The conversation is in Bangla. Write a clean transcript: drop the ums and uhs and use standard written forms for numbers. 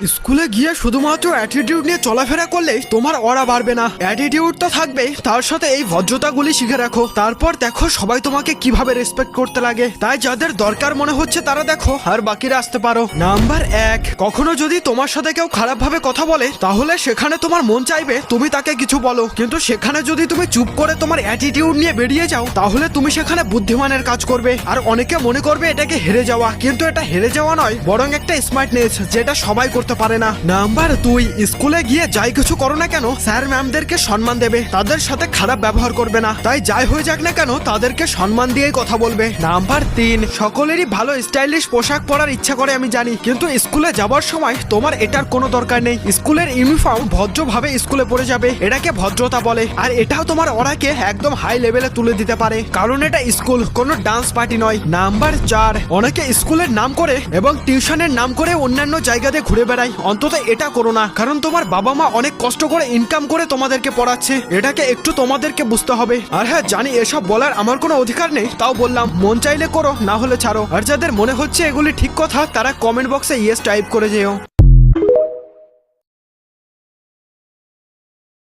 স্কুলে গিয়ে শুধুমাত্র অ্যাটিটিউড নিয়ে চলাফেরা করলে তোমার অরা বাড়বে না। অ্যাটিটিউড তো থাকবে, তার সাথে এই ভদ্রতাগুলি শিখে রাখো। তারপর দেখো সবাই তোমাকে কিভাবে রেসপেক্ট করতে লাগে। তাই যাদের দরকার মনে হচ্ছে তারা দেখো, আর বাকিরা আসতে পারো। নাম্বার 1, কখনো যদি তোমার সাথে কেউ খারাপ ভাবে কথা বলে, তাহলে সেখানে তোমার মন চাইবে তুমি তাকে কিছু বলো, কিন্তু সেখানে যদি তুমি চুপ করে তোমার অ্যাটিটিউড নিয়ে বেরিয়ে যাও, তাহলে তুমি সেখানে বুদ্ধিমানের কাজ করবে। আর অনেকে মনে করবে এটাকে হেরে যাওয়া, কিন্তু এটা হেরে যাওয়া নয়, বরং একটা স্মার্টনেস, যেটা সবাই করতে পারে না। নাম্বার 2, স্কুলে গিয়ে যাই কিছু করো না কেন, স্যার ম্যামদেরকে সম্মান দেবে, তাদের সাথে খারাপ ব্যবহার করবে না। তাই যাই হয়ে যাক না কেন, তাদেরকে সম্মান দিয়েই কথা বলবে। নাম্বার 3, সকলেরই ভালো স্টাইলিশ পোশাক পরার ইচ্ছা করে আমি জানি, কিন্তু স্কুলে যাবার সময় তোমার এটার কোনো দরকার নেই। স্কুলের ইউনিফর্ম ভদ্রভাবে স্কুলে পরে যাবে, এটাকে ভদ্রতা বলে। আর এটাও তোমার ওরাকে একদম হাই লেভেলে তুলে দিতে পারে, কারণ এটা স্কুল, কোনো ডান্স পার্টি নয়। নাম্বার 4, অনেকে স্কুলের নাম করে এবং টিউশনের নাম করে অন্যান্য জায়গাতে ঘুরে বেড়ায়। অন্তত এটা করো না, কারণ তোমার বাবা মা অনেক কষ্ট করে ইনকাম করে তোমাদেরকে পড়াচ্ছে, এটাকে একটু তোমাদেরকে বুঝতে হবে। আর হ্যাঁ, জানি এসব বলার আমার কোনো অধিকার নেই, তাও বললাম, মন চাইলে করো, না হলে ছাড়ো। আর যাদের মনে হচ্ছে এগুলি ঠিক কথা, তারা কমেন্ট বক্সে ইয়েস টাইপ করে যেও।